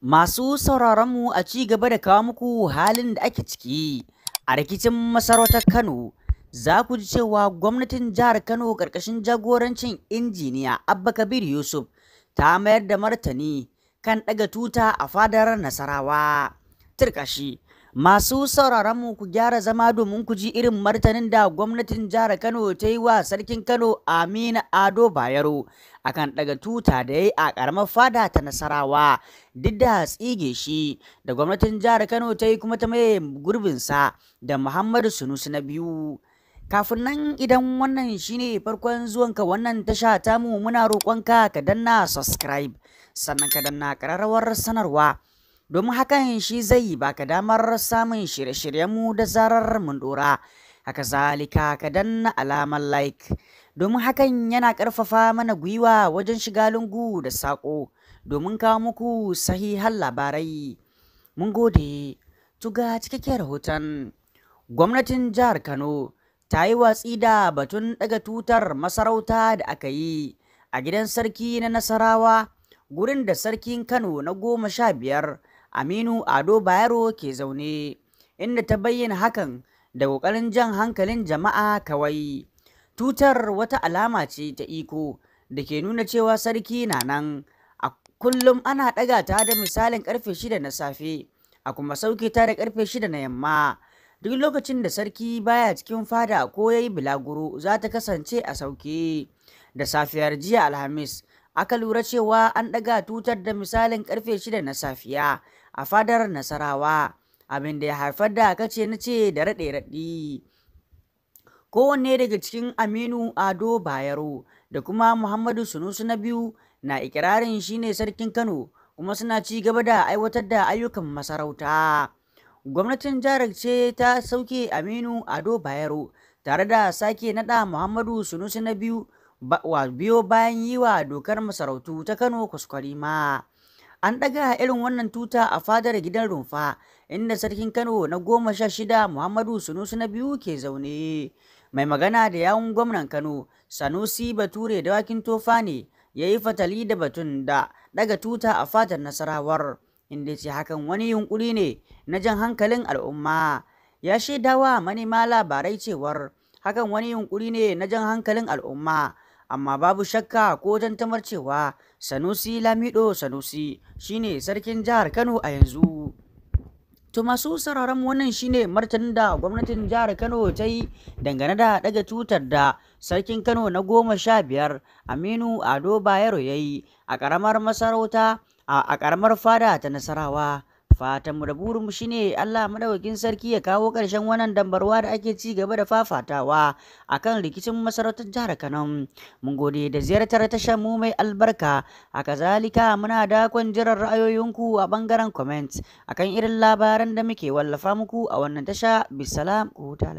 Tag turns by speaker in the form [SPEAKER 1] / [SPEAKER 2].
[SPEAKER 1] Masu sauraronmu a ci gaba da kawo muku halin da ake ciki a rikicin masarautar Kano, za ku ji cewa gwamnatin jihar Kano ƙarƙashin jagorancin injiniya Abba Kabir Yusuf ta mayar da martani kan ɗaga tuta a fadar Nasarawa. Turkashi, masu sauraronmu ku gyara zama domin ku ji irin martanin da gwamnatin jihar Kano ta yi wa sarkin Kano Aminu Ado Bayero akan ɗaga tuta da ya yi a ƙaramar fada ta Nasarawa, duk da tsige shi da gwamnatin jihar Kano ta yi kuma ta maye gurbinsa da Muhammadu Sunusi na biyu. Kafin nan, idan wannan shine farkon zuwanka wannan tasha tamu, muna roƙonka ka danna subscribe sannan ka danna ƙararrawar sanarwa, domin hakan shi zai baka damar samun shirye-shiryenmu da zarar mun ɗora. Haka zalika ka danna alamar like, domin hakan yana ƙarfafa mana gwiwa wajen shiga lungu da saƙo domin kawo muku sahihan labarai. Mun gode. Tuga cikakken rahoton. Gwamnatin jihar Kano ta yi watsi da batun ɗaga tutar masarauta da aka yi a gidan sarki na Nasarawa, gurin da sarkin Kano na 15 Aminu Ado Bayero ke zaune, inda ta bayyana hakan da ƙoƙarin jan hankalin jama'a kawai. Tutar wata alama ce ta iko da ke nuna cewa sarki na nan. A kullum ana ɗaga ta da misalin ƙarfe 6 na safe, a kuma sauke ta da ƙarfe 6 na yamma. Duk lokacin da sarki baya cikin fada ko ya yi bulaguro, za ta kasance a sauke. Da safiyar jiya Alhamis, aka lura cewa an ɗaga tutar da misalin ƙarfe 6 na safiya a fadar Nasarawa, abin da ya haifar da kace na ce da raɗe-raɗi. Kowanne daga cikin Aminu Ado Bayero da kuma Muhammadu Sunusi na biyu na ikirarin shine sarkin Kano, kuma suna ci gaba da aiwatar da ayyukan masarauta. Gwamnatin jihar ce ta sauke Aminu Ado Bayero tare da sake naɗa Muhammadu Sunusi na biyu biyo bayan yi wa dokar masarautu ta Kano kwaskwarima. An ɗaga irin wannan tuta a fadar gidan rumfa, inda sarkin Kano na 16 Muhammadu Sunusi na biyu ke zaune. Mai magana da yawun gwamnan Kano Sanusi Bature Dawakin Tofa ne ya yi fatali da batun da ɗaga tuta a fadar Nasarawar, inda ce hakan wani yunkuri ne na jan hankalin al'umma. Ya shaidawa manema labarai cewar hakan wani yunkuri ne na jan hankalin al'umma, amma babu shakka ko tantamar cewa Sanusi Lamido Sanusi shine sarkin jihar Kano a yanzu. To masu sauraron wannan shine martanin da gwamnatin jihar Kano ta yi dangane da daga tutar da sarkin Kano na 15 Aminu Ado Bayero ya yi a ƙaramar masarauta a ƙaramar fada ta Nasarawa. Fatanmu da burinmu shine Allah madaukakin sarki ya kawo ƙarshen wannan dambarwa da ake ci gaba da fafatawa akan rikicin masarautar jihar Kano. Mun gode da ziyartar tashar mu mai albarka. Haka zalika muna dakon jiran ra'ayoyinku a bangaren comment akan irin labaran da muke wallafa muku a wannan tasha. Bisalam, ku huta lafiya.